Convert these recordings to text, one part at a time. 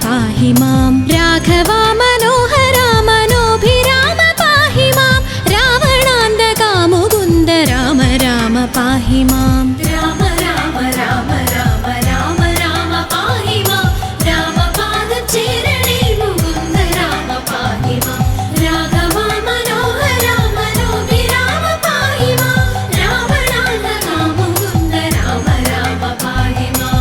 पाहि मां राघवा मनोहरा मनोभिराम पाहि मां रावणान्तका मुकुन्द राम राम पाहि मां राम राम राम राम राम राम पाहि मां रामपादचेरणे मुकुन्द राम पाहि मां राघवा मनोहरा मनोभिराम पाहि मां रावणान्तका मुकुन्द राम राम पाहि मां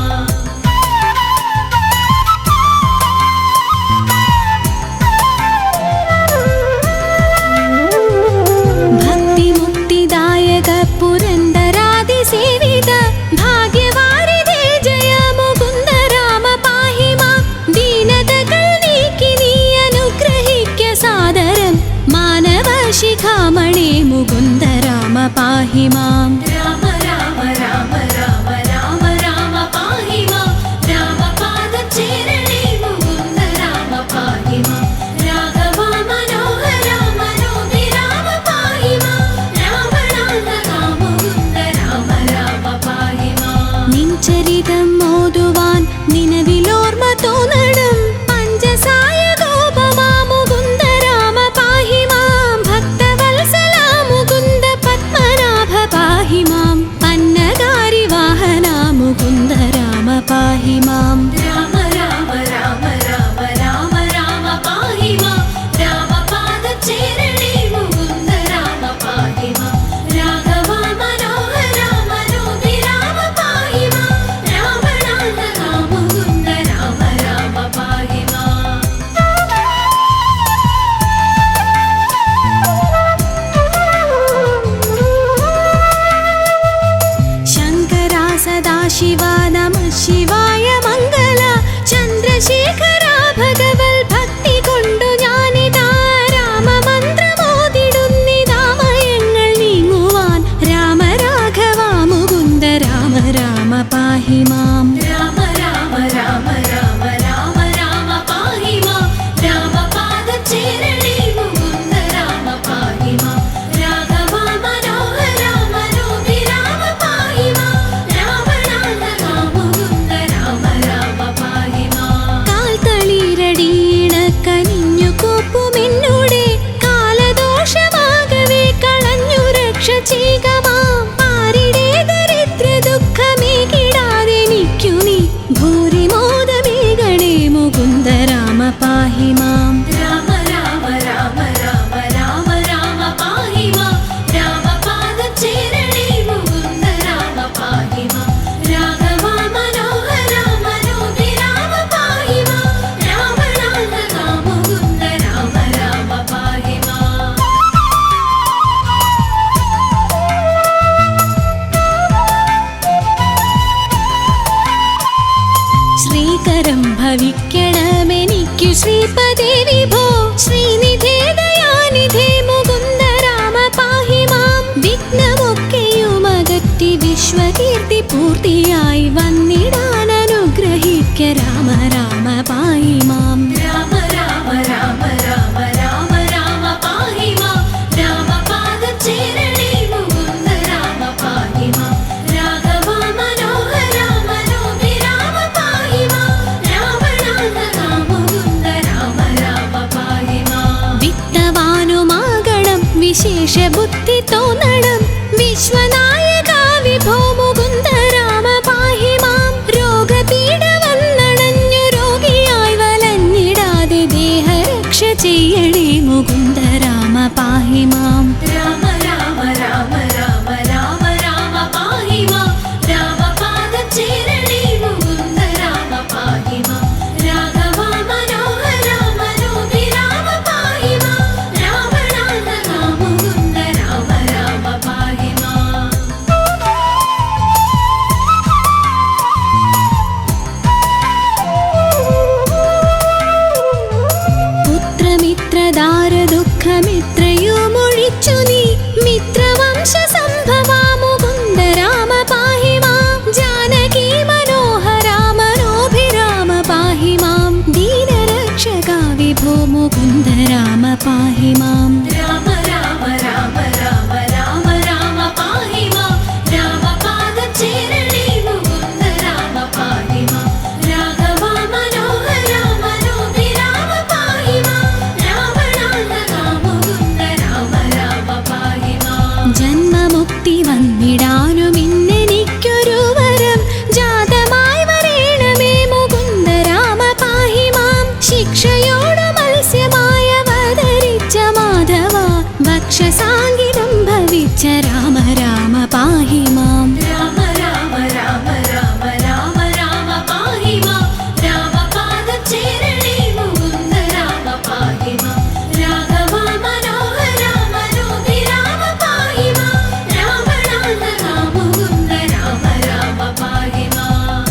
सेवित भाग्यवारिदे जय मुकुन्द राम पाहि मां दीनतकल्नीकिनी अनुग्रहिक्य सादरं मानव शिखामणे मुकुन्द राम पाहि मां राम राम राम राम राम राम पाहि मां रामपादचेरणे मुकुन्द राम पाहि मां राघवा मनोहरा मनोभिराम पाहि मां रावणान्तका मुकुन्द राम राम पाहि मां निञ्चरितं मोदुवान् निनविलोर्म तोनडं पञ्चसाय गोपमा मुकुन्द राम पाहि मां भक्तवत्सला मुकुन्द पद्मनाभ पाहि मां पन्नगारि वाहना मुकुन्द राम पाहि मां राम राम राम राम राम राम पाहि मां रामपादचेरणे मुकुन्द राम पाहि मां राघवा मनोहरा मनोभिराम पाहि मां रावणान्तका मुकुन्द राम राम पाहि मां शङ्करा सदाशिवा नमः शिवाय मङ्गल चन्द्रशेखरा भगवल् भक्ति കൊണ്ടു ഞാനിതാ രാമമന്ത്രമോദിടുന്നിതാമയങ്ങൾ നീങ്ങുവാൻ രാമ രാഘവ മുകുന്ദ രാമ രാമ പാഹി മാം രാമ രാമ രാമ രാമ രാമ രാമ പാഹി മാം രാമപാദചേരണേ മുകുന്ദ രാമ പാഹി മാം രാഘവ മനോഹര മനോഭിരാമ പാഹി മാം രാവണാന്തക മുകുന്ദ രാമ രാമ പാഹി മാം കാൽത്തളിരടിയിണക്കനിഞ്ഞു കോപ്പുമെന്നോടെ കാലദോഷമാകവേ കളഞ്ഞു രക്ഷ ചെയ്യുക മാം ആരുടെ ദരിദ്ര ദുഃഖമേകിടാതെനിക്കു നീ ഭൂരിമോദമേകണേ മുകുന്ദ രാമ പാഹി മാം രാമ രാമ രാമ രാമ രാമ രാമ പാഹി മാം രാമപാദചേരണേ മുകുന്ദ രാമ പാഹി മാം രാഘവ മനോഹര മനോഭിരാമ പാഹി മാം രാവണാന്തക മുകുന്ദ രാമ രാമ പാഹി മാം ശ്രീകരം ഭവിക്കണമെനിക്കു ശ്രീപദേ വിഭോ ശ്രീനിധേ ദയാനിധേ മുകുന്ദ രാമ പാഹി മാം വിഘ്നമൊക്കെയുമകറ്റി വിശ്വകീർത്തി പൂർത്തിയായി വന്നിടാൻ അനുഗ്രഹിക്ക രാമ രാമ പാഹി മാം രാമ രാമ രാമ രാമ രാമ രാമ പാഹി മാം രാമപാദചേരണേ മുകുന്ദ രാമ പാഹി മാം രാഘവ മനോഹര മനോഭിരാമ പാഹി മാം രാവണാന്തക മുകുന്ദ രാമ രാമ പാഹി മാം വിത്തവാനുമാകണം വിശേഷ ബുദ്ധി തോന്നണം വിശ്വനായക വിഭോ മുകുന്ദ രാമ പാഹി മാം രോഗപീഡ വന്നണഞ്ഞു രോഗിയായി വലഞ്ഞിടാതെ ദേഹരക്ഷ ചെയ്യണേ മുകുന്ദ രാമ പാഹി മാം രാമ രാമ രാമ രാമ രാമ രാമ പാഹി മാം രാമപാദചേരണേ മുകുന്ദ രാമ പാഹി മാം രാഘവ മനോഹര മനോഭിരാമ പാഹി മാം രാവണാന്തക മുകുന്ദ രാമ രാമ പാഹി മാം പുത്രമിത്രദാര ദുഃഖമിത്രയ പാഹി മാം രാമ രാമ രാമ രാമ രാമ രാമ പാഹി മാം രാമപാദം ചേരണേ മുകുന്ദ രാമ പാഹി മാം രാഘവ മനോഹര മനോഹി രാമ പാഹി മാം രാവണാന്തക മുകുന്ദ രാമ രാമ പാഹി മാം ജന്മമുക്തി വന്നിടാനും ഇന്നെനിക്കൊരു വരം ജാതമായി വരേണമേ മുകുന്ദ രാമ പാഹി മാം ശിക്ഷയോട് മത്സ്യമായ അവതരിച്ച മാധവ ഭക്ഷസാങ്കിതം ഭവിച്ച രാമ രാമ പാഹി മാം രാമ രാമ രാമ രാമ രാമ രാമ പാഹി മാം രാമപാദം ചേരണേ മുകുന്ദ രാമ പാഹി മാം രാഘവ മനോഹര മനോഹി രാമ പാഹി മാം രാവണാന്തക മുകുന്ദ രാമ രാമ പാഹി മാം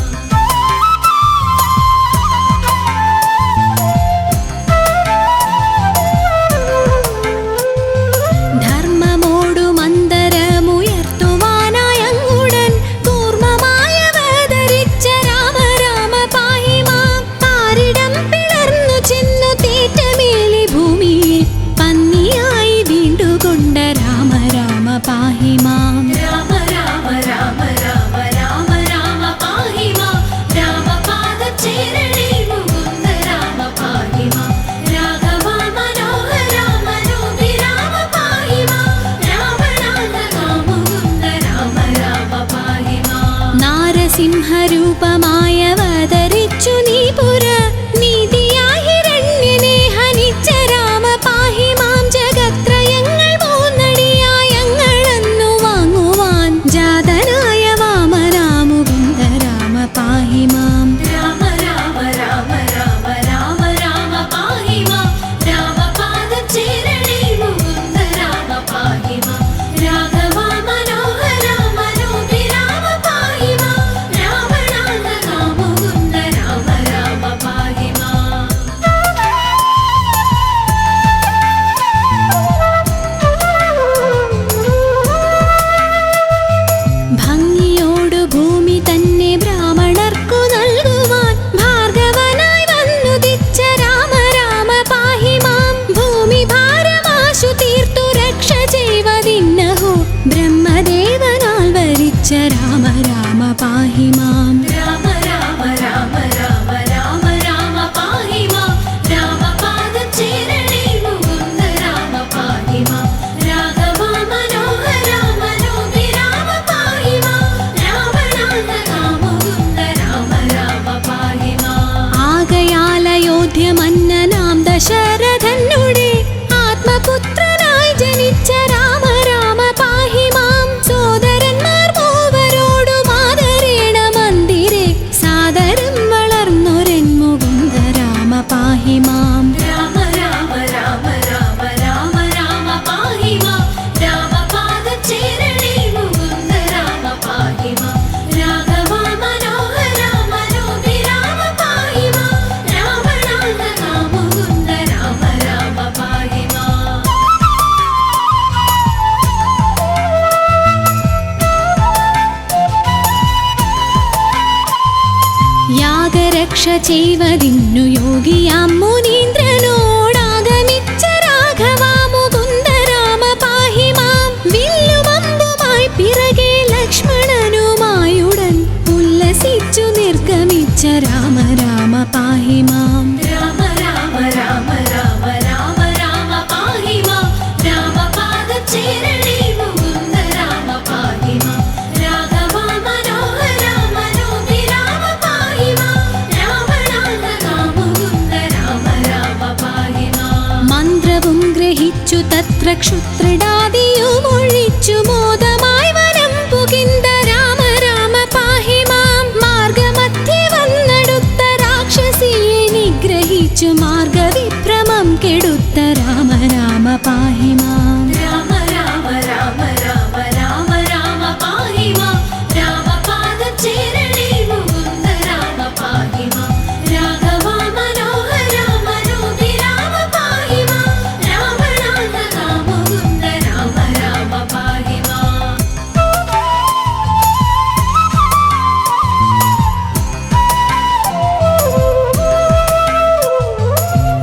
ധർമ്മമോടു മന്ദരമുയർത്തുവാനായങ്ങുടൻ കൂർമ്മമായ അവതരിച്ച രാമ രാമ പാഹി മാം പാരിടം പിളർന്നു ചെന്നു തേറ്റമേലി ഭൂമിയെ പന്നിയായി വീണ്ടുകൊണ്ട രാമ രാമ പാഹി മാം രാമ രാമ രാമ രാമ രാമ രാമ പാഹി മാം രാമപാദം ചേരണേ മുകുന്ദ രാമ പാഹി മാം രാഘവ മനോഹര മനോഹി രാമ പാഹി മാം രാവണാന്തക മുകുന്ദ രാമ രാമ പാഹി മാം നാരസിംഹരൂപമായ അവതരിച്ചു നീ പുര നീതിയായി ഹിരണ്യനെ ഹനിച്ച രാമ പാഹി മാം ജഗത്രയങ്ങൾ മൂന്നടിയായങ്ങളെന്നു വാങ്ങുവാൻ ജാതനായ വാമനാ മുകുന്ദ രാമ പാഹി മാം രാമ രാമ രാമ രാമ രാമ രാമ പാഹി മാം രാമപാദം ചേരണേ മുകുന്ദ രാമ പാഹി മാം രാഘവ മനോഹര മനോഹി രാമ പാഹി മാം രാവണാന്തക മുകുന്ദ രാമ രാമ പാഹി മാം ഭംഗിയോടു ഭൂമി തന്നെ ബ്രാഹ്മണർക്കു നൽകുവാൻ ഭാർഗവനായി വന്നുദിച്ച രാമ രാമ പാഹി മാം ഭൂമി ഭാരമാശു തീർത്തു രക്ഷ ചെയ്വതിന്നഹോ ബ്രഹ്മദേവനാൽ വരിച്ച രാമ രാമ പാഹി മാം രാമ രാമ രാമ രാമ രാമ രാമ പാഹി മാം രാമപാദം ചേരണേ മുകുന്ദ രാമ പാഹി മാം രാഘവ മനോഹര മനോഹി രാമ പാഹി മാം രാവണാന്തക മുകുന്ദ രാമ രാമ പാഹി മാം ആകയാൽ അയോധ്യമന്നനാം ദശരഥനുടെ ആത്മപുത്രനായി ജനിച്ച രാമ രാമ പാഹി മാം സോദരന്മാർ മൂവരോടും ആദരേണ മന്ദിരെ സാദരം വളർന്നൊരൻ മുകുന്ദ രാമ പാഹി മാം രാമ രാമ രാമ രാമ രാമ രാമ പാഹി മാം രാമപാദം ചേരണേ മുകുന്ദ രാമ പാഹി മാം രാഘവ മനോഹര മനോഹി രാമ പാഹി മാം രാവണാന്തക മുകുന്ദ രാമ രാമ പാഹി മാം യാഗരക്ഷ ചെയ്വതിന്നു യോഗിയാം മുനീന്ദ്രനോടാഗമിച്ച രാഘവ മുകുന്ദ രാമ പാഹി മാം വില്ലുമമ്പുമായി പിറകെ ലക്ഷ്മണനുമായുടൻ ഉല്ലസിച്ചു നിർഗമിച്ച രാമ രാമ പാഹി മാം രാമ രാമ രാമ രാമ രാമ രാമ പാഹി മാം രാമപാദം ചേരണേ മുകുന്ദ രാമ പാഹി മാം രാഘവ മനോഹര മനോഹി രാമ പാഹി മാം രാവണാന്തക മുകുന്ദ രാമ രാമ പാഹി മാം മന്ത്രവും ഗ്രഹിച്ചു തത്ര ക്ഷുത്രിടാദിയുമൊഴിച്ചു മോദമായി വനം പുകിന്ദ രാമ രാമ പാഹി മാം മാർഗമധ്യേ വന്നടുത്ത രാക്ഷസിയെ നിഗ്രഹിച്ചു മാർഗവിഭ്രമം കെടുത്ത രാമ രാമ പാഹി മാം രാമ രാമ രാമ രാമ രാമ രാമ പാഹി മാം രാമപാദം ചേരണേ മുകുന്ദ രാമ പാഹി മാം രാഘവ മനോഹര മനോഹി രാമ പാഹി മാം രാവണാന്തക മുകുന്ദ രാമ രാമ പാഹി മാം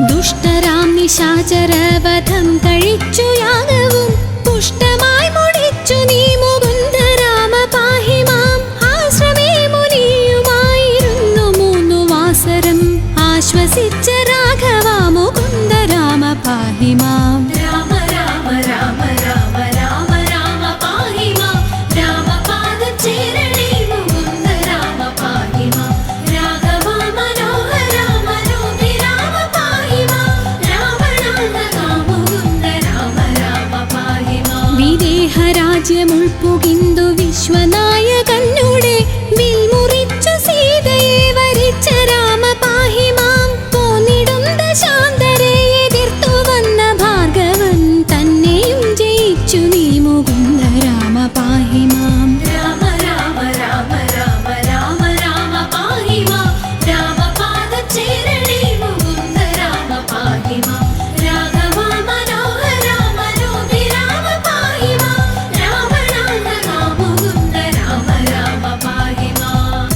ദുഷ്ടരാം നിശാചര രാക്ഷസവധം കഴിച്ചു യാഗവും പുഷ്ടമായി മുടിച്ചു നീ മുകുന്ദ രാമ പാഹി മാം. ആശ്രമേ മുനിയുമായിരുന്നു 3 വാസരം ആശ്വസിച്ച രാഘവ മുകുന്ദ രാമ പാഹി മാം. രാമ രാമ രാമ രാമ രാമ രാമ പാഹി മാം. രാമപാദചേരണേ മുകുന്ദ രാമ പാഹി മാം. രാഘവ മനോഹര മനോഹി രാമ പാഹി മാം. രാവണാന്തക മുകുന്ദ രാമ രാമ പാഹി മാം. വിദേഹരാജ്യമുൾപ്പുകിന്തു വിശ്വനായകന്നുടെ വിൽമുറിച്ചു സീതയെ വരിച്ച രാമ പാഹി മാം. പോന്നിടുന്ന ശാന്തരെ എതിർത്തു വന്ന ഭാർഗവൻ തന്നെയും ജയിച്ചു നീ മുകുന്ദ രാമ പാഹി മാം. രാമ രാമ രാമ രാമ രാമ രാമ പാഹി മാം. രാമപാദചേരണേ മുകുന്ദ രാമ പാഹി മാം. രാഘവ മനോഹര മനോഹി രാമ പാഹി മാം. രാവണാന്തക മുകുന്ദ രാമ രാമ പാഹി മാം.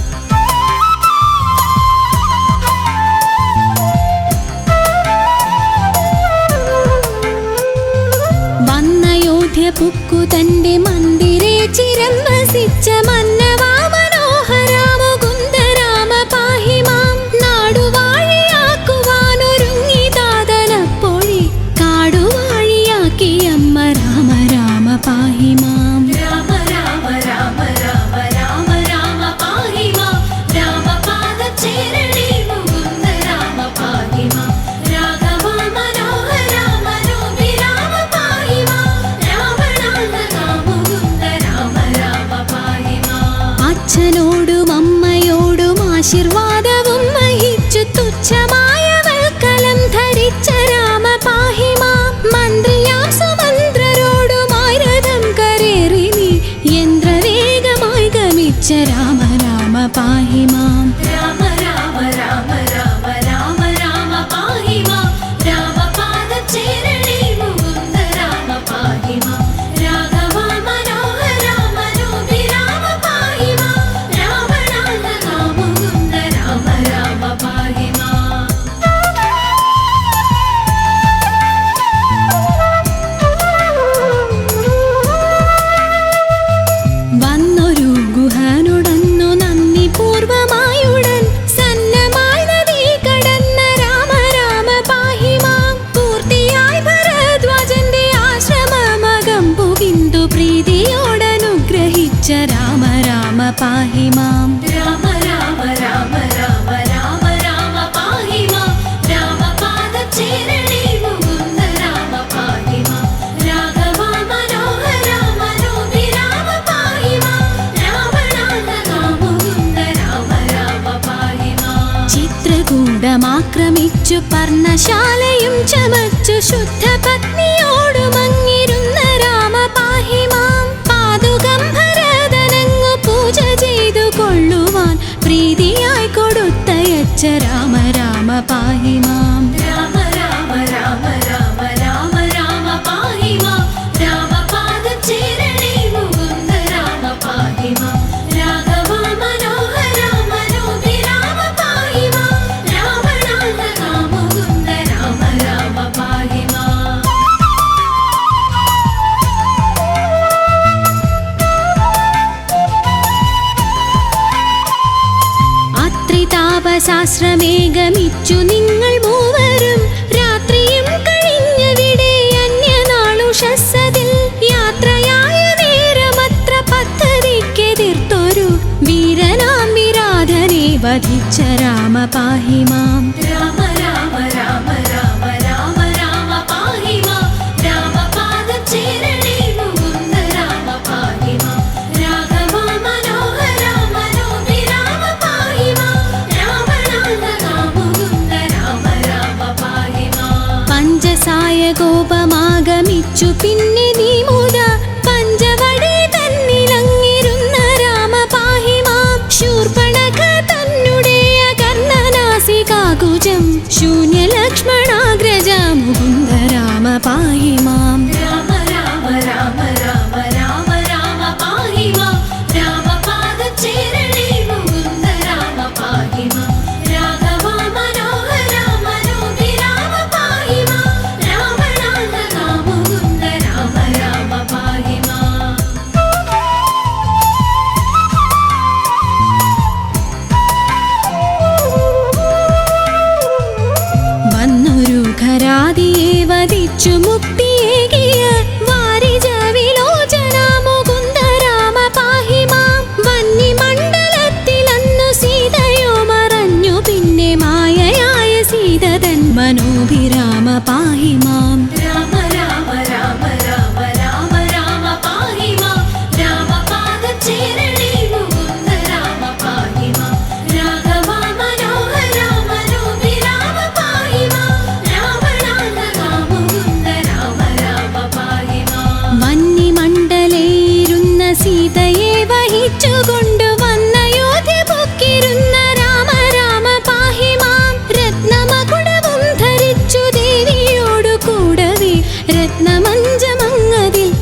വന്നയോധ്യ പുക്കു തന്റെ മന്ദിരെ ചിരം വസിച്ച മന്നവാ മനോഹര മുകുന്ദ രാമ പാഹി മാം. നാടുവാഴിയാക്കുവാനൊരുങ്ങി താതനപ്പോഴേ കാടുവാഴിയാക്കി അമ്മ രാമ രാമ പാഹി മാം. രാമ രാമ രാമ രാമ രാമ രാമ പാഹി മാം. രാമപാദചേരണേ മുകുന്ദ രാമ പാഹി മാം. രാഘവ മനോഹര മനോഹി രാമ പാഹി മാം. രാവണാന്തക മുകുന്ദ രാമ രാമ പാഹി മാം. അച്ഛനോടും അമ്മയോടും ആശീർവാദവും വഹിച്ചു തുച്ഛമായ വൽക്കലം ധരിച്ച രാമ പാഹി മാം. മന്ത്രിയാം സുമന്ത്രരോടുമായി രഥം കരേറി നീ യന്ത്രവേഗമായി ഗമിച്ച രാമ രാമ പാഹി മാം. രാമ രാമ രാമ രാമ രാമ രാമ പാഹി മാം. രാമപാദചേരണേ മുകുന്ദ രാമ പാഹി മാം. രാഘവ മനോഹര മനോഹി രാമ പാഹി മാം. രാവണാന്തക മുകുന്ദ രാമ രാമ പാഹി മാം. വന്നൊരു ഗുഹനുടന്നു നന്ദി പൂർവമായുടൻ സന്നമായി നദി കടന്ന രാമ രാമ പാഹി മാം. പൂർത്തിയായി ഭരദ്വാജന്റെ ആശ്രമമകം പുകിന്തു പ്രീതിയോടനുഗ്രഹിച്ച രാമ രാമ പാഹി മാം. രാമ രാമ രാമ രാമ രാമ രാമ പാഹി മാം. രാമപാദചേരണേ മുകുന്ദ രാമ പാഹി മാം. രാഘവ മനോഹര മനോഹി രാമ പാഹി മാം. രാവണാന്തക മുകുന്ദ രാമ രാമ പാഹി മാം. ചിത്രകൂടമാക്രമിച്ചു പർണശാലയും ചമച്ചു ശുദ്ധ പത്നിയോടുമങ്ങിരുന്ന രാമ പാഹി മാം. പാതുകം ഭരതനങ്ങു പൂജ ചെയ്തു കൊള്ളുവാൻ പ്രീതിയായി കൊടുത്തയച്ച രാമ രാമ പാഹി മാം. രാമ രാമ രാമ രാമ രാമ രാമ പാഹി മാം. രാമപാദചേരണേ മുകുന്ദ രാമ പാഹി മാം. രാഘവ മനോഹര മനോഹി രാമ പാഹി മാം. രാവണാന്തക മുകുന്ദ രാമ രാമ പാഹി മാം. അത്രിതാപശാസ്ത്രമേകമിച്ചു നിങ്ങൾ മൂവരും രാത്രിയും കഴിഞ്ഞവിടെ അന്യനാളുഷസ്സതിൽ യാത്രയായ നേരമത്ര പദ്ധതിക്കെതിർത്തൊരു വീരനാം വിരാധനെ വധിച്ച രാമ പാഹി മാം. രാമ രാമ രാമ രാമ രാമ രാമ പാഹി മാം. രാമപാദചേരണേ മുകുന്ദ രാമ പാഹി മാം. രാഘവ മനോഹര മനോഹി രാമ പാഹി മാം. രാവണാന്തക മുകുന്ദ രാമ രാമ പാഹി മാം. പഞ്ചസായ കോപമാഗമിച്ചു പിന്നെ നീ മുത പഞ്ചവടി തന്നിലങ്ങിരുന്ന രാമ പാഹി മാം. ശൂർപ്പണഖ തന്നെ അകർണനാസികാകുജം ശൂന്യലക്ഷ്മണാഗ്രജ മുകുന്ദ രാമ പാഹി മാം. രാമ രാമ രാമ രാമ രാമ രാമ പാഹി മാം. രാമപാദചേരണേ മുകുന്ദ രാമ പാഹി മാം. രാഘവ മനോഹര മനോഹി രാമ പാഹി മാം. രാവണാന്തക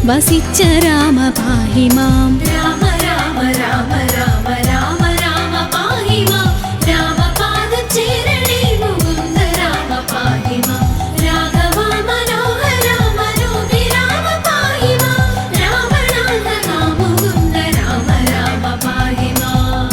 വസിച്ച രാമ പാഹി മാം. രാമ രാമ രാമ രാമ രാമ രാമ പാഹി മാം. രാമപാദചേരണേ മുകുന്ദ രാമ പാഹി മാം. രാഘവ മനോഹര മനോഭിരാമ പാഹി മാം. രാവണാന്തക മുകുന്ദ രാമ രാമ പാഹി മാം.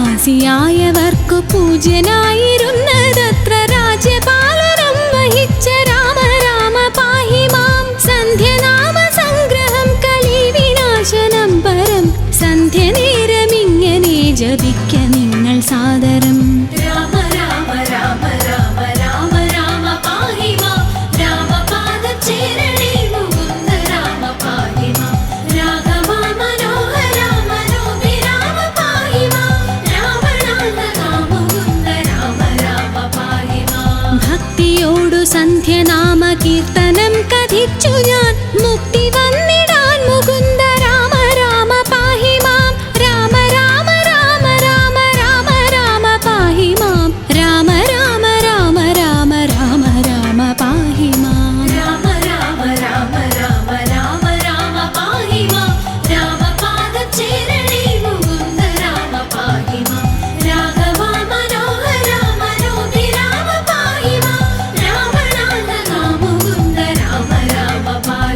രാജ്യവാസിയായവർക്കു പൂജ്യനായിരുന്നതത്ര രാജ്യപാലനം വഹിച്ച രാമ രാമ പാഹി മാം. സന്ധ്യനാമ സംഗ്രഹം കളി വിനാശനം പരം സന്ധ്യനേരമിങ്ങനെ ജപിക്ക നിങ്ങൾ സാദരം. രാമ രാമ രാമ രാമ രാമ രാമ പാഹി മാം. രാമപാദചേരണേ മുകുന്ദ രാമ പാഹി മാം. രാഘവ മനോഹര മനോഭിരാമ പാഹി മാം. രാവണാന്തക മുകുന്ദ രാമ രാമ പാഹി മാം. ഭക്തിയോടു സന്ധ്യനാമ കീർത്തനം കഥിച്ചു ഞാൻ മുക്തി വന്നിടാൻ മുകുന്ദ രാമ രാമ പാഹി മാം. രാമ രാമ രാമ രാമ രാമ രാമ പാഹി മാം. രാമ രാമ രാമ രാമ രാമ രാമ പാഹി മാം. രാമ രാമ രാമ രാമ രാമ രാമ പാഹി മാം. രാമപാദചേരണേ മുകുന്ദ രാമ പാഹി മാം. രാഘവ മനോഹര മനോഭിരാമ പാഹി മാം. രാവണാന്തക മുകുന്ദ രാമ രാമ പാഹി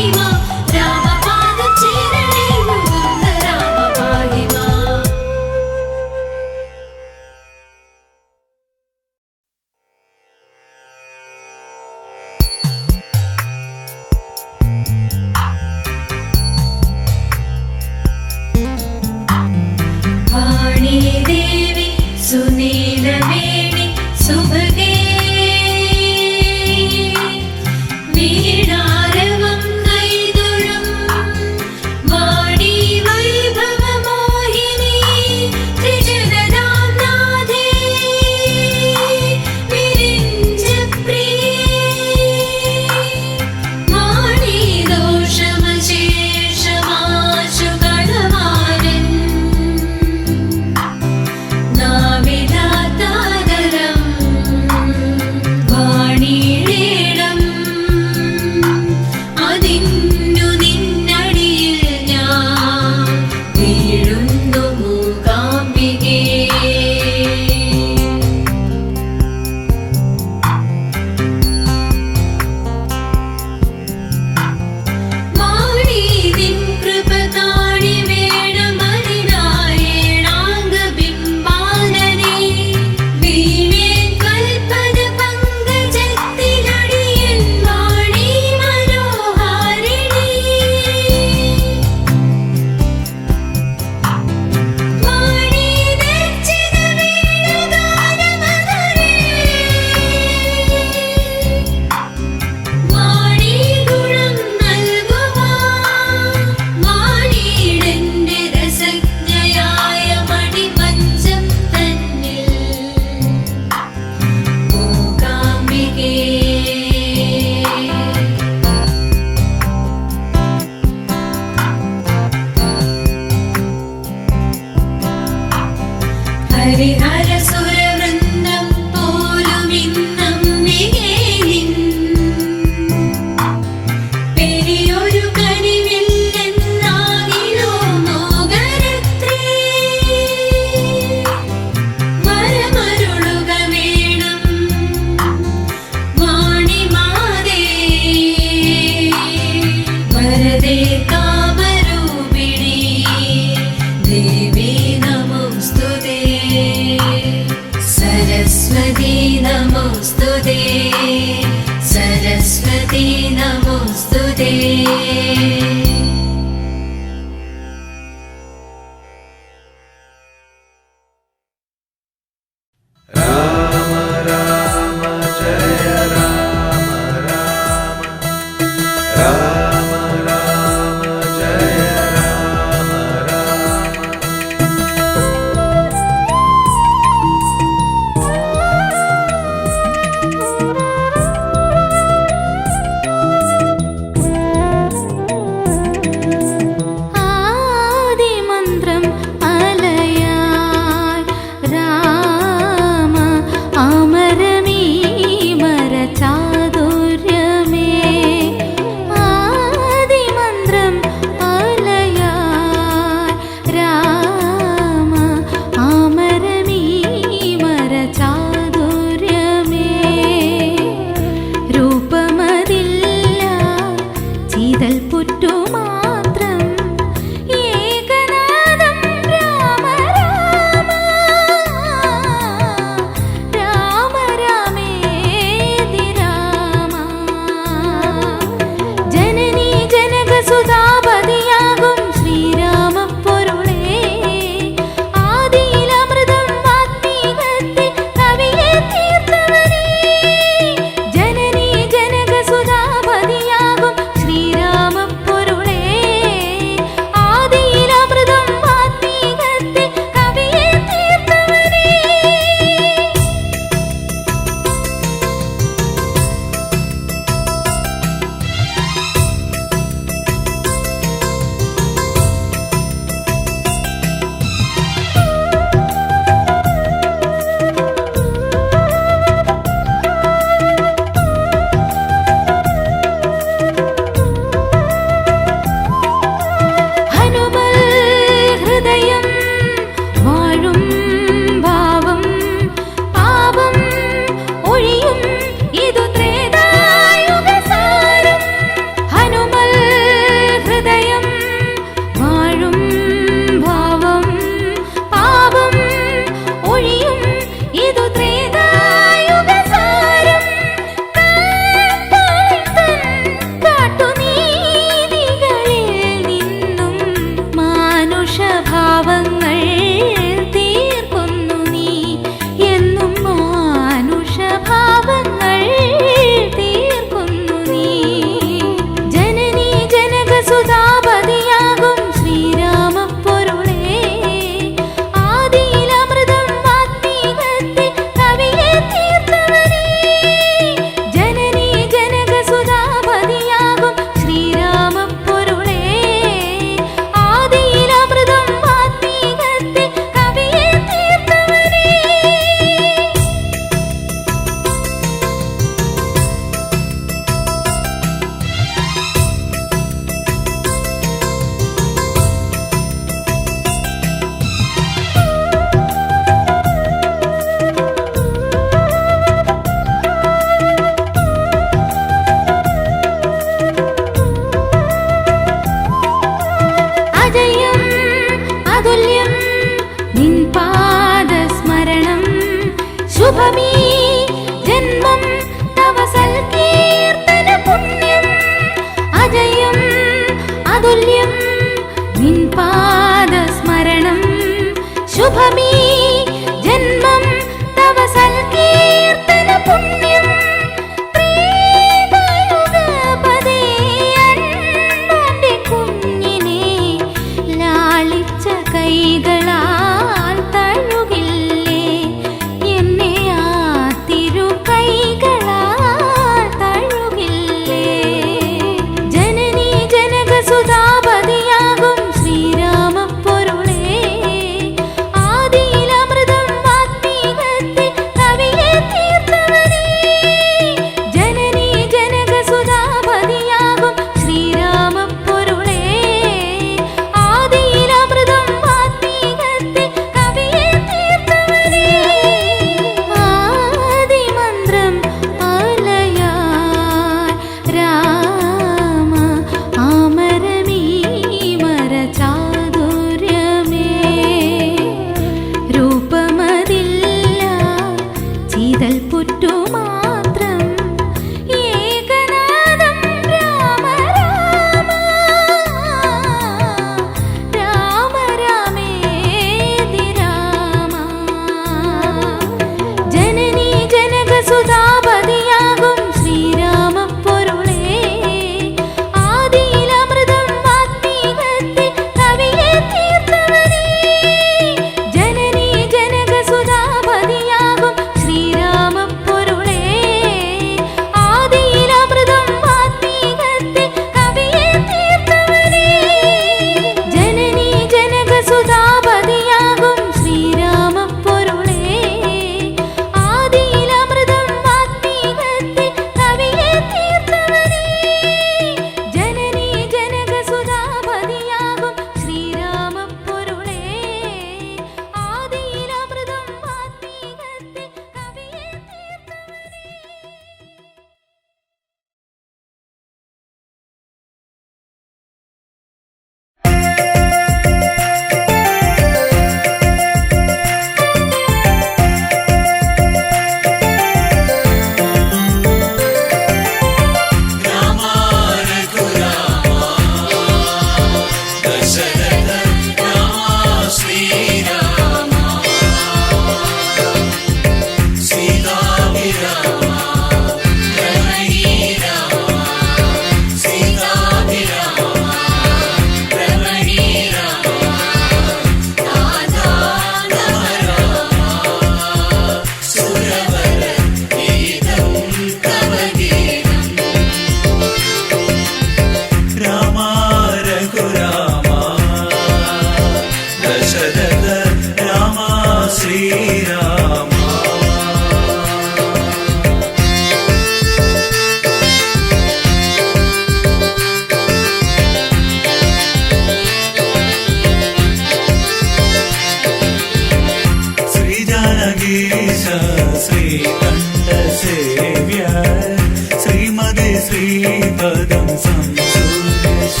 ശ്രീപദം സംസൂര്യശോകം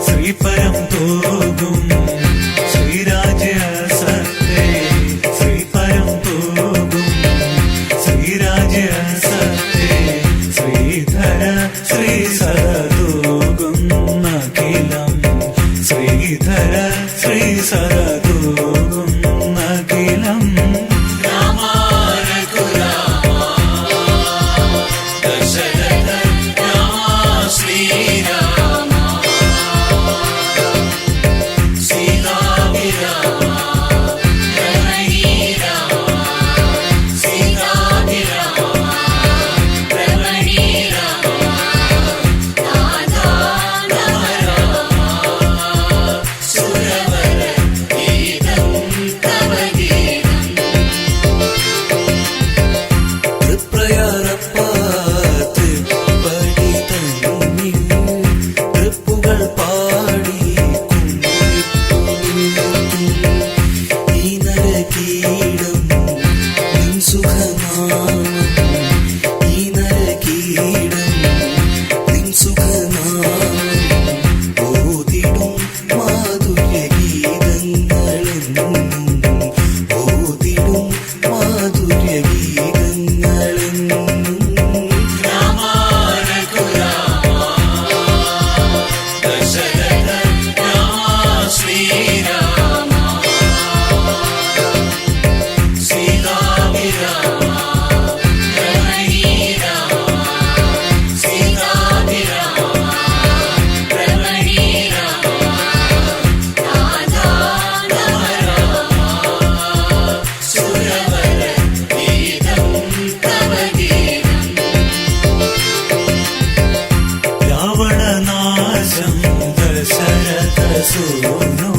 ശ്രീപരം തോകും ശ്രീരാജ്യ സത്തേ ശ്രീപരം തോകും ശ്രീരാജ്യ സത്തേ ശ്രീധര ശ്രീ സരതോകും അഖിലം ശ്രീധര ശ്രീ സരതോകും അഖിലം സൂനോ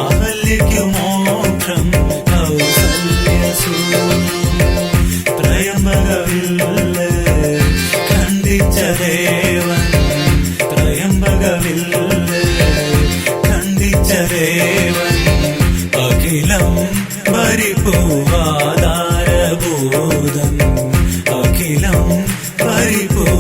അഹല്യയ്ക്കു മോക്ഷം കൗസല്യ സൂനോ ത്രയംബകവില്ല് ഖണ്ഡിച്ച ദേവൻ ത്രയംബകവില്ല് ഖണ്ഡിച്ച ദേവൻ അഖിലം പരിപൂവാധാരഭൂതം അഖിലം പരിപൂവാധാരഭൂതം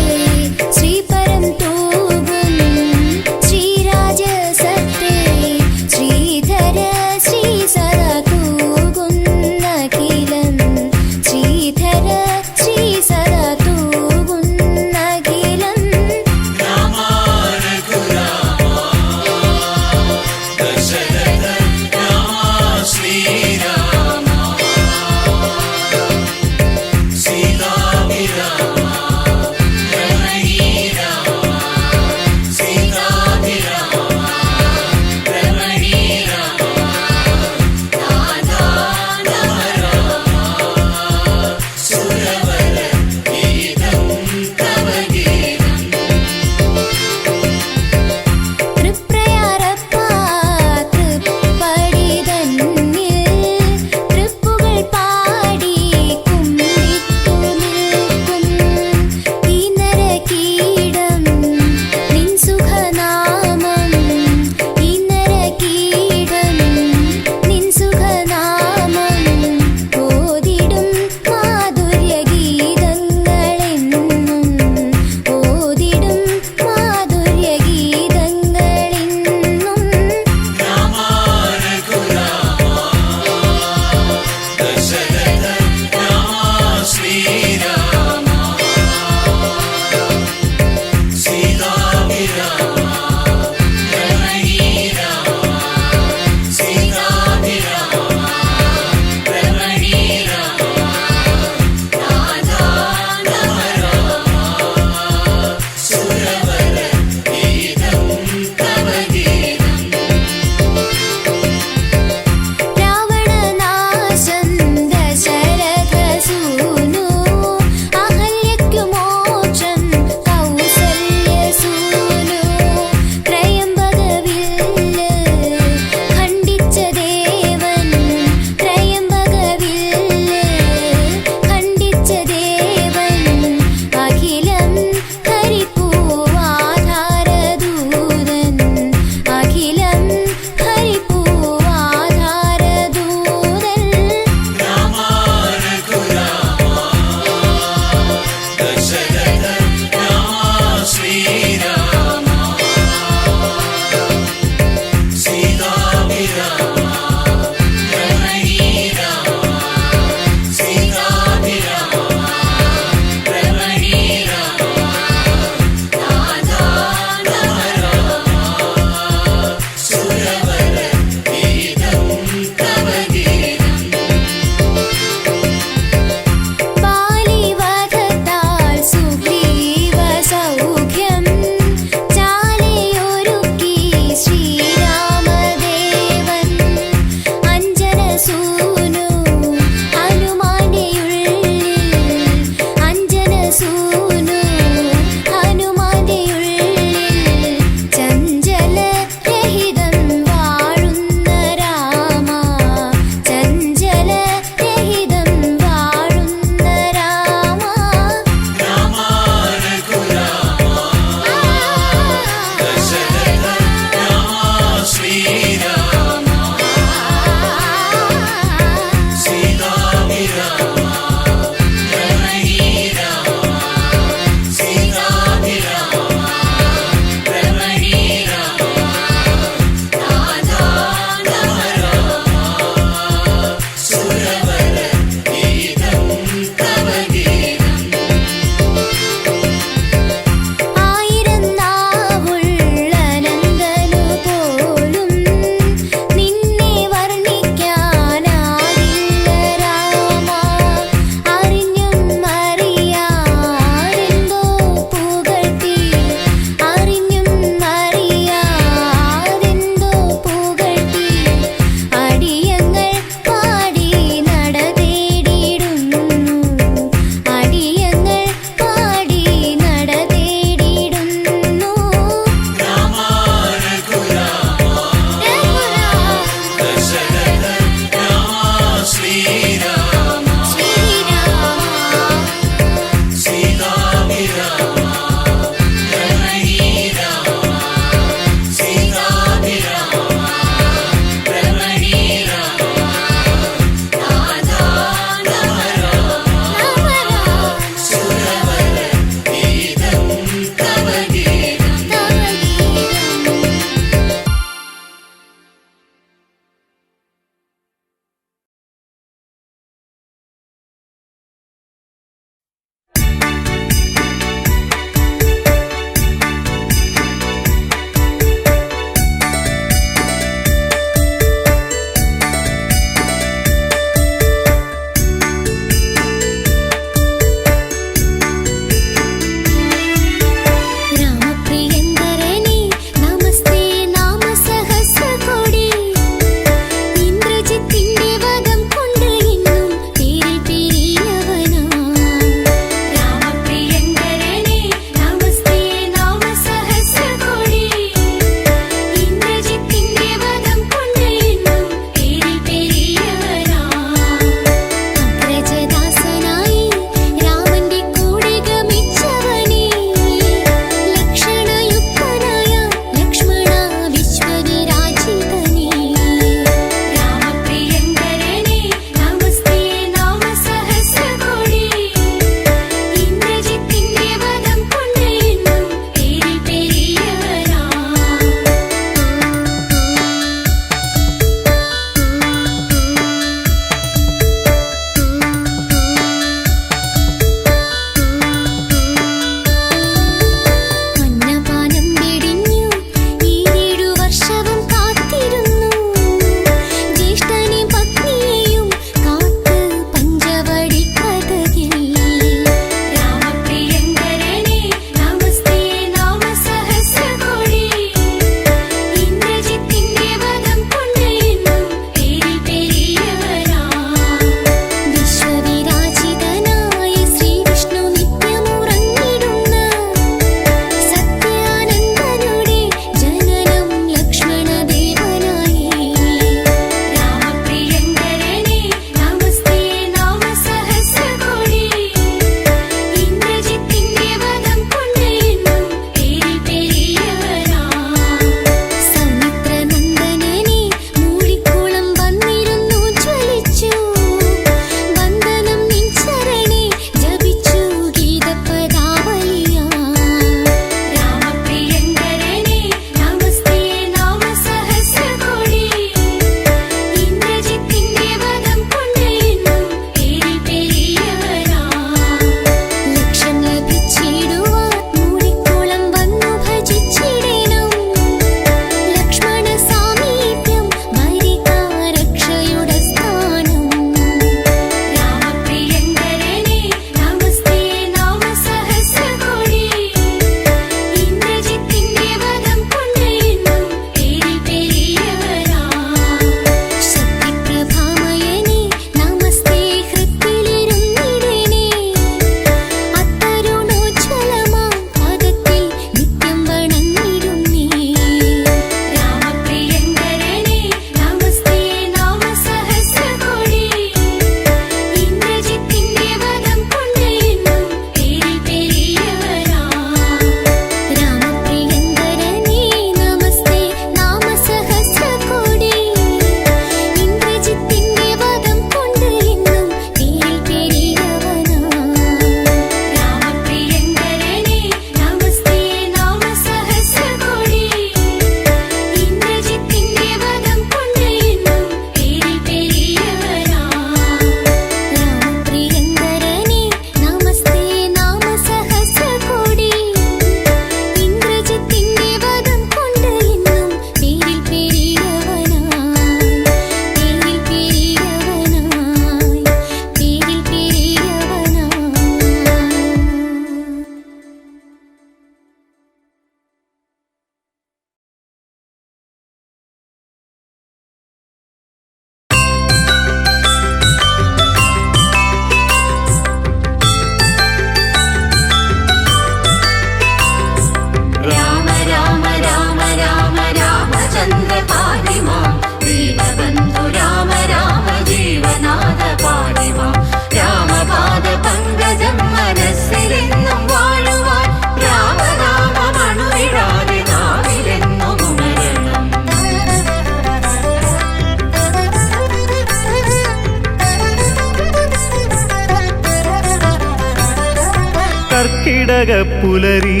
കർക്കിടക പുലരി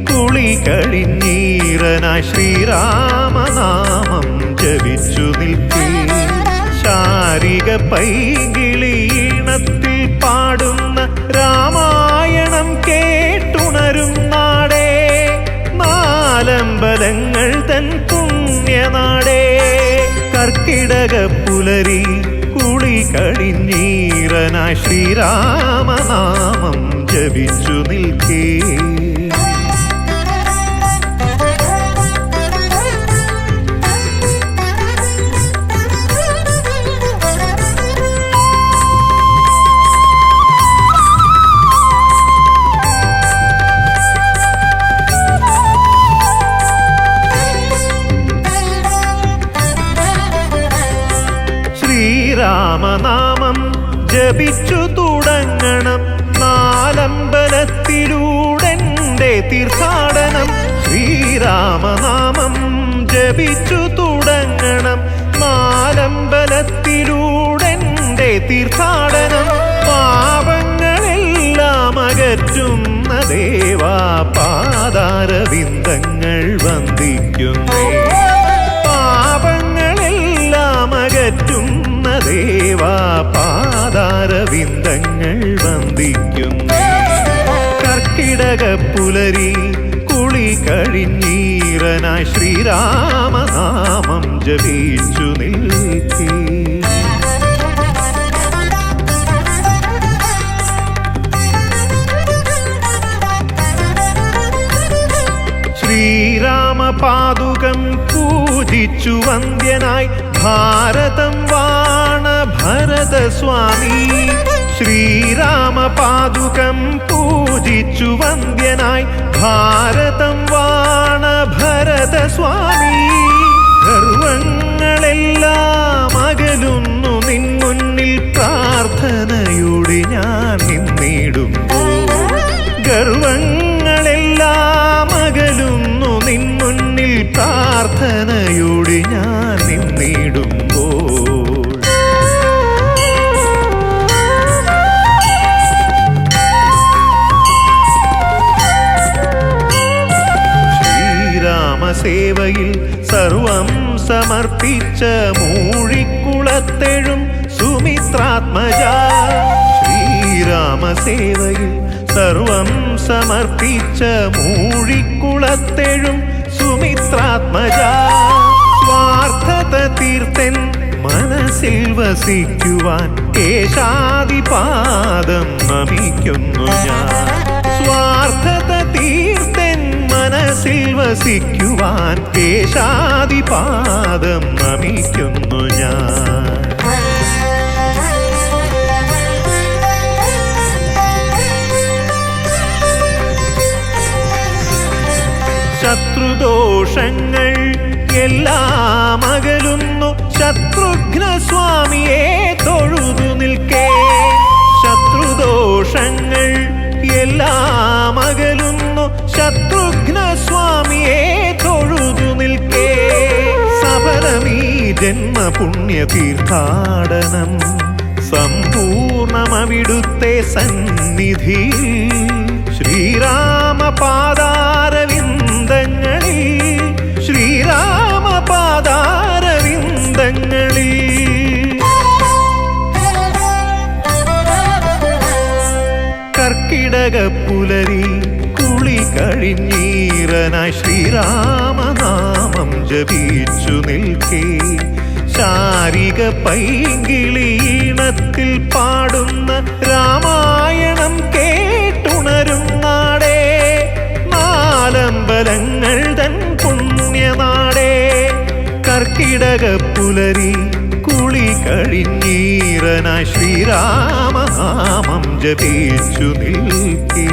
കുളി കഴിഞ്ഞീറനായി ശ്രീരാമനാമം ജപിച്ചു നിൽക്കേ ശാരിക പൈകിളീണത്തിൽ പാടുന്ന രാമായണം കേട്ടുണരും നാടേ നാലമ്പലങ്ങൾ തൻ പുണ്യനാടേ കർക്കിടക പുലരി കുളി കഴിഞ്ഞീറനായി ശ്രീരാമനാമം ജപിച്ചു നിൽക്കേ ശ്രീരാമനാമം ജപിച്ചു തുടങ്ങണം നാലമ്പലത്തിലൂടെന്റെ തീർത്ഥാടനം ശ്രീരാമനാമം ജപിച്ചു തുടങ്ങണം നാലമ്പലത്തിലൂടെന്റെ തീർത്ഥാടനം പാപങ്ങളെല്ലാം അകറ്റുന്ന ദേവാ പാദാരവിന്ദങ്ങൾ വന്ദിക്കുന്നേ പാപങ്ങളെല്ലാം അകറ്റുന്ന ദേവാ പാദാരവിന്ദങ്ങൾ വന്ദിക്കുന്നേ കർക്കിടക പുലരി കുളി കഴിഞ്ഞീറനായി ശ്രീരാമനാമം ജപിച്ചു നിൽക്കേ ശ്രീരാമപാദുകം പൂജിച്ചു വന്ദ്യനായി ഭാരതം വാണ ഭരതസ്വാമി ശ്രീരാമപാദുകം പൂജിച്ചു വന്ദ്യനായി ഭാരതം വാണ ഭരതസ്വാമി ഗർവങ്ങളെല്ലാം അകലുന്നു നിൻ മുന്നിൽ പ്രാർത്ഥനയോടെ ഞാൻ നിന്നിടുമ്പോൾ ഗർവങ്ങളെല്ലാം അകലുന്നു നിൻ മുന്നിൽ പ്രാർത്ഥനയോടെ ഞാൻ നിന്നിടുമ്പോൾ ശ്രീരാമസേവയിൽ സർവം സമർപ്പിച്ച മൂഴിക്കുളത്തെഴും സുമിത്രാത്മജ ശ്രീരാമസേവയിൽ സർവം സമർപ്പിച്ച മൂഴിക്കുളത്തെഴും സുമിത്രാത്മജ സ്വാർത്ഥത തീർത്തൻ മനസ്സിൽ വസിക്കുവാൻ കേശാദിപാദം നമിക്കുന്നു ഞാൻ സ്വാർത്ഥത തീർത്തൻ മനസ്സിൽ വസിക്കുവാൻ കേശാദിപാദം നമിക്കുന്നു ഞാൻ ശത്രുദോഷങ്ങൾ എല്ലാം അകലുന്നു ശത്രുഘ്ന സ്വാമിയെ തൊഴുതു നിൽക്കേ ശത്രുദോഷങ്ങൾ എല്ലാം അകലുന്നു ശത്രുഘ്ന സ്വാമിയെ തൊഴുതു നിൽക്കേ സഫലമീ ജന്മപുണ്യ തീർത്ഥാടനം സമ്പൂർണമവിടുത്തെ സന്നിധി ശ്രീരാമപാദാരവിന്ദങ്ങളിൽ ശ്രീരാമപാദാരവിന്ദങ്ങളിൽ കർക്കിടക പുലരി കുളി കഴിഞ്ഞീറനായി ശ്രീരാമനാമം ജപിച്ചു നിൽക്കേ ശാരിക പൈകിളീണത്തിൽ പാടുന്ന രാമായണം കേട്ടുണരും നാടേ നാലമ്പലങ്ങൾ തൻ പുണ്യനാടേ കർക്കിടക പുലരി കുളി കഴിഞ്ഞീറനായി ശ്രീരാമനാമം ജപിച്ചു നിൽക്കേ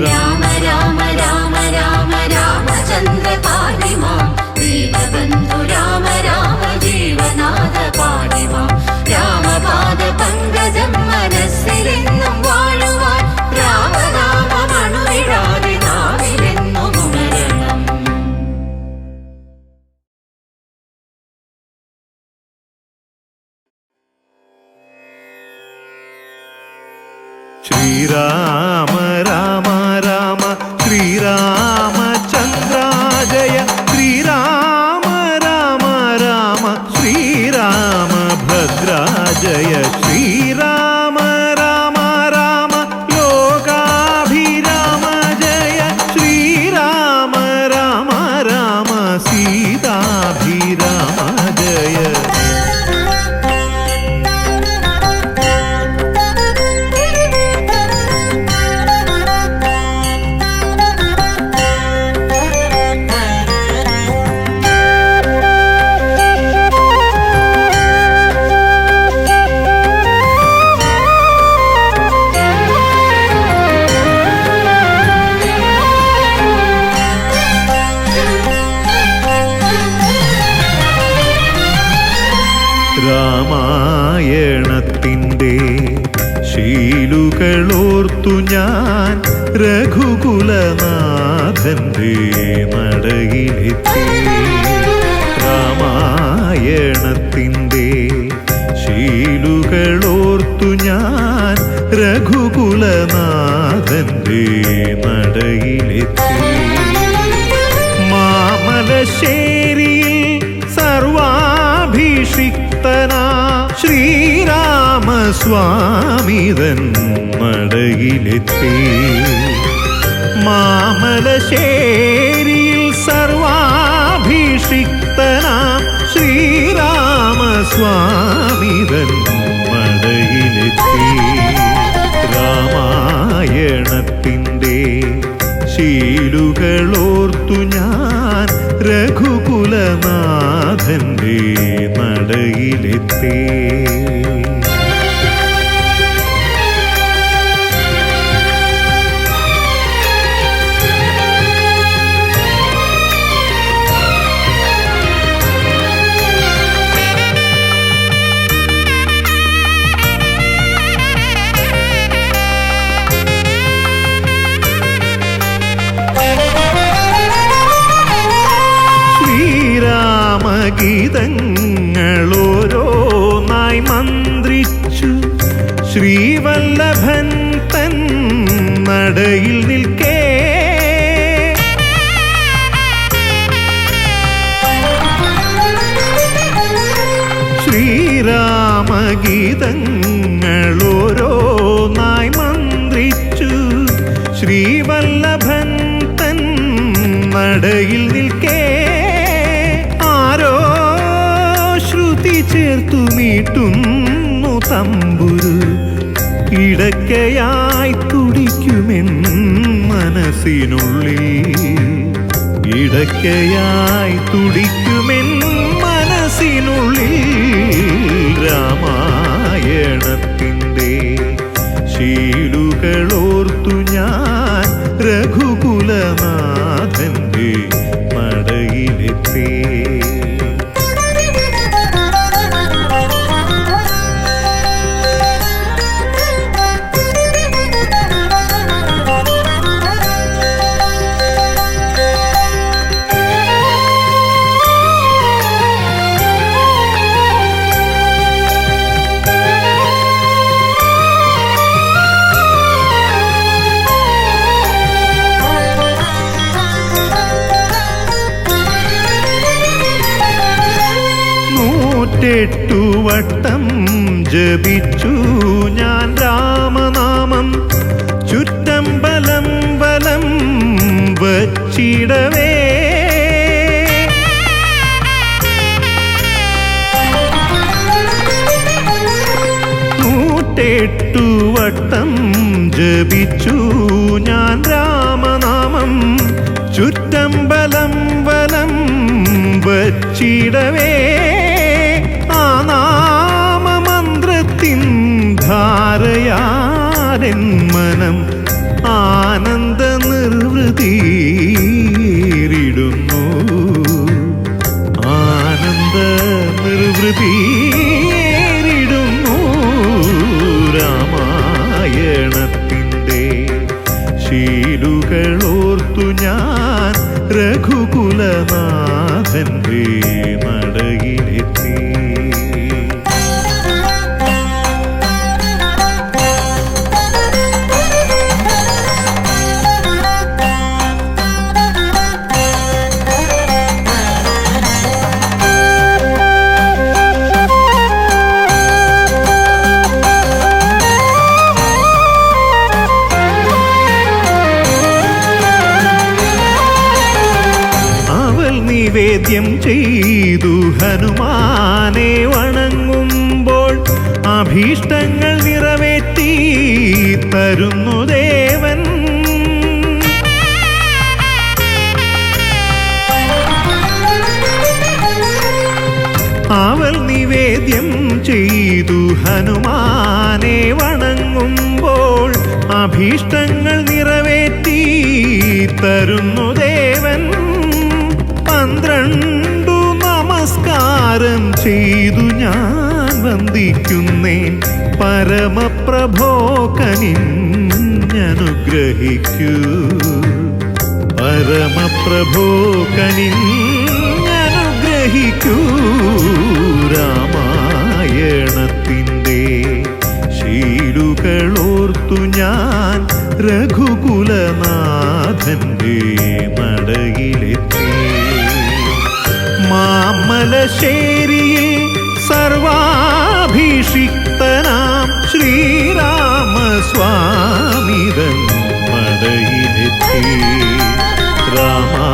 രാമ രാമ രാമ രാമ രാമചന്ദ്ര പാഹി മാം ദീനബന്ധു രാമ രാമ ജീവനാഥ പാഹി മാം രാമപാദ പങ്കജം മനസ്സിലെന്നും വാഴുവാൻ രാമനാമമണുവിടാതെ നാവിലെന്നും ഉണരണം ശ്രീരാമ രാമ രാമ ശ്രീരാമചന്ദ്ര ജയ ശ്രീരാമ രാമ രാമ ശ്രീരാമഭദ്ര ജയ ശ്രീരാമ രാമ രാമ ലോകാഭിരാമ ജയ ശ്രീരാമ രാമ രാമ സീതാഭിരാമ ജയ. രാമായണത്തിൻ്റെ ശീലുകളോർത്തു ഞാൻ രഘുകുലനാഥൻ്റെ നടയിലെത്തി. രാമായണത്തിൻ്റെ ശീലുകളോർത്തു ഞാൻ രഘുകുലനാഥൻ്റെ നടയിലെത്തി. മാമലശ്ശേരിയിൽ സർവാഭിഷിക്തനാ ശ്രീരാമസ്വാമിതൻ നടയിലെത്തി. മാമലശ്ശേരിയിൽ സർവാഭിഷിക്തനാം ശ്രീരാമസ്വാമിതൻ നടയിലെത്തി. രാമായണത്തിൻ്റെ ശീലുകളോർത്തു ഞാൻ രഘുകുലനാഥൻ്റെ നടയിലെത്തി. ഗീതങ്ങളോരോന്നായി മന്ത്രിച്ചു ശ്രീവല്ലഭൻ തൻ നടയിൽ നിൽക്കേ. ശ്രീരാമഗീതങ്ങളോരോന്നായി മന്ത്രിച്ചു ശ്രീവല്ലഭൻ തൻ നടയിൽ നിൽക്കേ. ചേർത്തു മീട്ടുന്നു തമ്പുരു ഇടയ്ക്കയായി തുടിക്കുമെൻ മനസ്സിനുള്ളിൽ. ഇടയ്ക്കയായി തുടിക്കുമെൻ മനസ്സിനുള്ളിൽ. രാമായണത്തിൻ്റെ ശീലുകളോർത്തു ഞാൻ രഘുകുലനാഥൻ്റെ നടയിലെത്തി. വട്ടം ജപിച്ചു ഞാൻ രാമനാമം ചുറ്റമ്പലം വലം വച്ചിടവേ. വട്ടം ജപിച്ചു ഞാൻ രാമനാമം ചുറ്റമ്പലം വലം വച്ചിടവേ. ആ നാമമന്ത്രത്തിൻ ധാരയാലെൻ മനം ആനന്ദ നിർവൃതിയിടുന്നു. ആനന്ദ നിർവൃതിയിടുന്നു. രാമായണത്തിൻ്റെ ശീലുകളോർത്തു ഞാൻ രഘുകുലനാഥൻ്റെ നടയിലെത്തി. നിവേദ്യം ചെയ്തു ഹനുമാനെ വണങ്ങുമ്പോൾ അഭീഷ്ടങ്ങൾ നിറവേറ്റി തരുന്നു ദേവൻ. അവൽ നിവേദ്യം ചെയ്തു ഹനുമാനെ വണങ്ങുമ്പോൾ അഭീഷ്ടങ്ങൾ നിറവേറ്റി തരുന്നു ദേവൻ. 12 നമസ്കാരം ചെയ്തു ഞാൻ വന്ദിക്കുന്നേൻ. പരമപ്രഭോ കനിഞ്ഞനുഗ്രഹിക്കൂ, പരമപ്രഭോ കനിഞ്ഞനുഗ്രഹിക്കൂ. രാമായണത്തിൻ്റെ ശീലുകളോർത്തു ഞാൻ രഘുകുലനാഥന്റെ നടയിലെത്തി. മാമലശ്ശേരിയിൽ സർവാഭിഷിക്തനാം ശ്രീരാമസ്വാമിതൻ നടയിലെത്തി. രാമായണത്തിൻ്റെ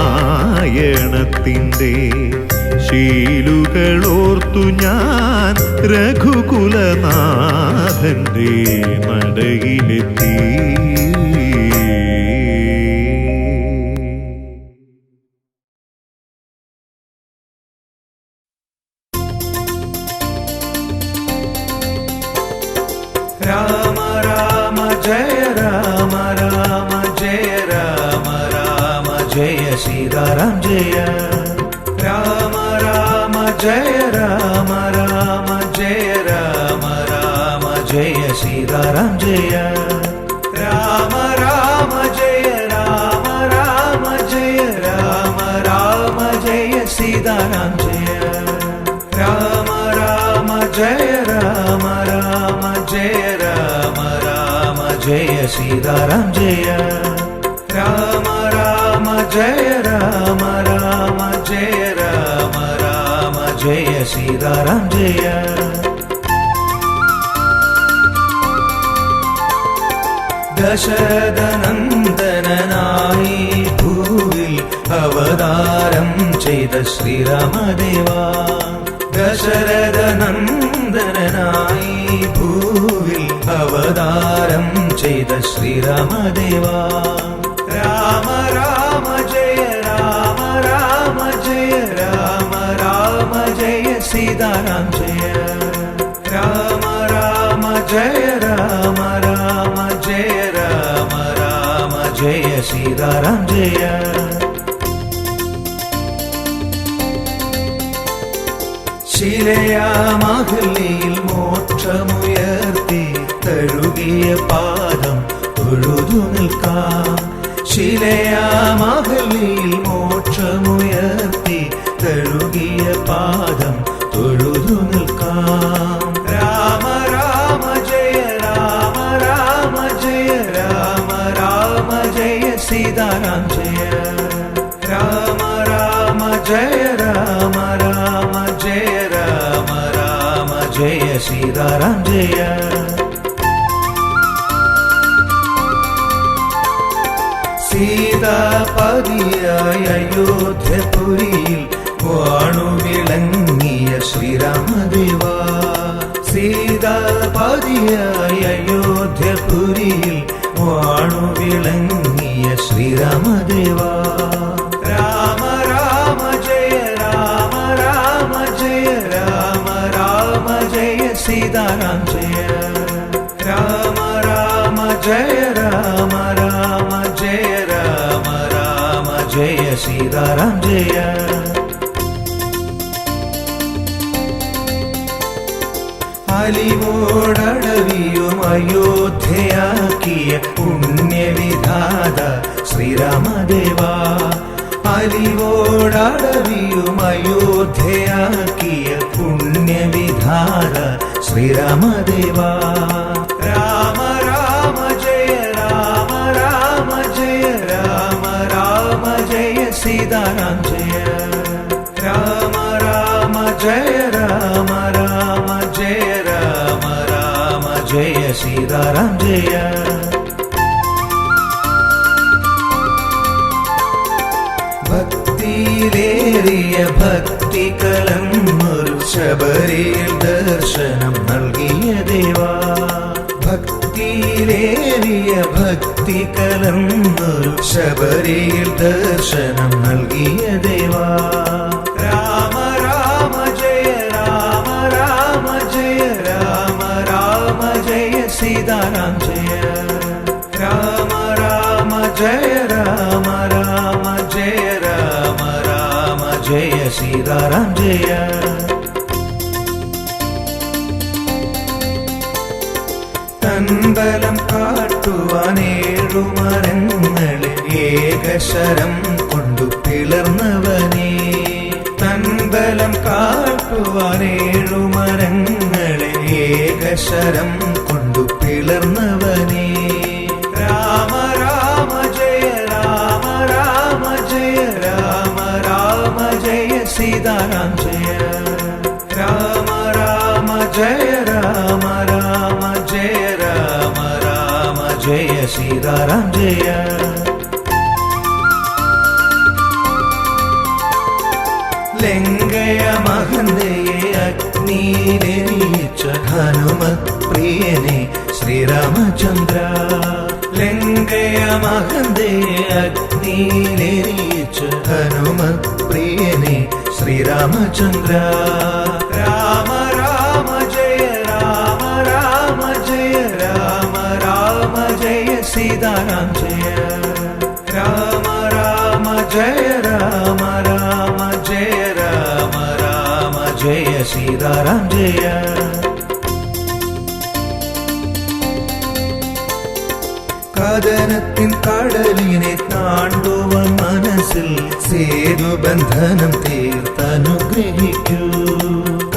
ശീലുകളോർത്തു ഞാൻ രഘുകുലനാഥന്റെ നടയിലെത്തി. രാമ രാമ ജയ രാമ രാമ ജയ രാമ രാമ ജയ സീതാറാം ജയ. രാമ രാമ ജയ രാമ രാമ ജയ രാമ രാമ ജയ സീതാറാം ജയ. രാമ രാമ ജയ രാമ രാമ ജയ രാമ രാമ ജയ സീതാറാം ജയ. രാമ രാമ ജയ രാമ രാമ ജയ രാമ രാമ ജയ സീതാറാം ജയ. രാമ രാമ ജയ രാമ രാമ ജയ രാമ രാമ ജയ സീതാറാം ജയ. ദശരഥനന്ദനായി ഭൂവിൽ അവതാരം ചെയ്ത ശ്രീരാമദേവാ. ദശരഥനന്ദനായി ഭൂവിൽ അവതാരം ചെയ്ത ശ്രീരാമദേവാ. രാമ രാമ ജയ രാമ രാമ ജയ രാമ രാമ ജയ സീതാറാം ജയ. രാമ രാമ ജയ രാമ രാമ ജയ രാമ രാമ ജയ സീതാറാം ജയ. ശിലയാമഹല്ലിയിൽ മോക്ഷമുയർത്തി തഴുകിയ പാദം തൊഴുതു നിൽക്കാം. ശിലയാമഹല്ലിയിൽ മോക്ഷമുയർത്തി തഴുകിയ പാദം തൊഴുതു നിൽക്കാം. രാമ രാമ ജയ രാമ രാമ ജയ രാമ രാമ ജയ സീതാറാം ജയ. രാമ രാമ ജയ രാമ രാമ ജയ രാമ രാമ ജയ സീതാറാം ജയ. സീതാപതിയായ അയോധ്യപുരിയിൽ വാണുവിളങ്ങിയ ശ്രീരാമദേവാ. സീതാപതിയായ അയോധ്യപുരിയിൽ വാണുവിളങ്ങിയ ശ്രീരാമദേവാ. രാമ രാമ ജയ രാമ രാമ ജയ രാമ രാമ ജയ സീതാറാം ജയ. രാമ രാമ ജയ രാമ രാമ ജയ രാമ രാമ ജയ സീതാറാം ജയ. അലിവോടടവിയും അയോധ്യയാക്കിയ പുണ്യവിധാത ശ്രീരാമദേവാ. അലിവോടടവിയും അയോധ്യയാക്കിയ പുണ്യവിധാത ശ്രീരാമദേവാ. രാമ രാമ ജയ രാമ രാമ ജയ രാമ രാമ ജയ സീതാറാം ജയ. രാമ രാമ ജയ രാമ രാമ ജയ രാമ രാമ ജയ സീതാറാം ജയ. ഭക്തി ഭക്തിയിലേറിയ ഭക്തി കലർന്നൊരു ശബരിയിൽ ദർശനം നൽകിയ ദേവാ. ഭക്തിയിലേറിയ ഭക്തി കലർന്നൊരു ശബരിയിൽ ദർശനം നൽകിയ ദേവാ. രാമ രാമ ജയ രാമ രാമ ജയ രാമ രാമ ജയ സീതാറാം ജയ രാമ രാമ ജയ രാമ രാമ ജയ രാമ രാമ ജയ സീതാറാം ജയ. തൻബലം കാട്ടുവാനേഴുമരങ്ങളെ ഏകശരം കൊണ്ടു പിളർന്നവനേ. തൻബലം കാട്ടുവാനേഴുമരങ്ങളെ ഏകശരം കൊണ്ടു പിളർന്നവനേ. രാമ രാമ ജയ രാമ രാമ ജയ രാമ രാമ ജയ സീതാറാം ജയ രാമ രാമ ജയ രാമ രാമ ജയ രാമ രാമ ജയ സീതാറാം ജയ. ലങ്കയ മഹന്തയെ അഗ്നിയിലെരിയിച്ച ഹനുമത് പ്രിയനെ ശ്രീരാമചന്ദ്ര. ലങ്കയ മഹന്തയെ അഗ്നിയിലെരിയിച്ച ഹനുമത് പ്രിയനെ ശ്രീരാമചന്ദ്ര. രാമ രാമ ജയ രാമ രാമ ജയ രാമ രാമ ജയ സീതാറാം ജയ രാമ രാമ ജയ രാമ രാമ ജയ രാമ രാമ ജയ സീതാറാം ജയ. കഥനത്തിൻ കടലിനെ താണ്ടുവാൻ മനസ്സിൽ സേതുബന്ധനം തീർത്തനുഗ്രഹിക്കൂ.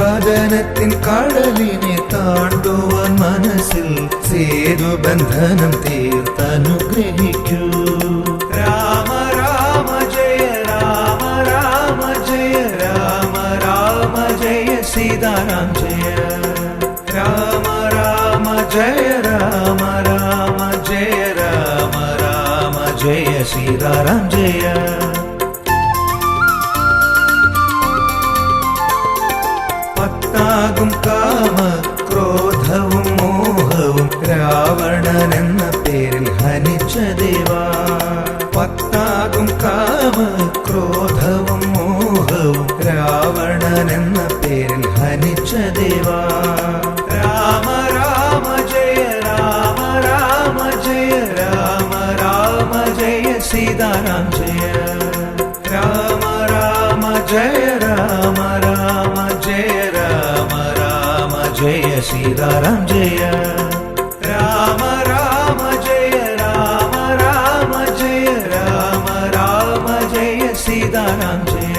കഥനത്തിൻ കടലിനെ താണ്ടുവാൻ മനസ്സിൽ സേതുബന്ധനം തീർത്തനുഗ്രഹിക്കൂ. രാമ രാമ ജയ രാമ രാമ ജയ രാമ രാമ ജയ സീതാറാം ജയ രാമ രാമ ജയ രാമ രാമ ജയ രാമ രാമ ജയ സീതാറാം ജയ. പത്താകും കാമ ക്രോധവും മോഹവും രാവണൻ എന്ന പേരിൽ ഹനിച്ച ദേവാ. പത്താകും കാമ ക്രോധവും മോഹവും രാവണൻ എന്ന പേരിൽ ഹനിച്ച ദേവാ. രാമ രാമ ജയ രാമ രാമ ജയ രാമ രാമ ജയ സീതാറാം ജയ രാമ രാമ ജയ രാമ രാമ ജയ രാമ രാമ ജയ സീതാറാം ജയ. രാമ രാമ ജയ രാമ രാമ ജയ രാമ രാമ ജയ സീതാറാം ജയ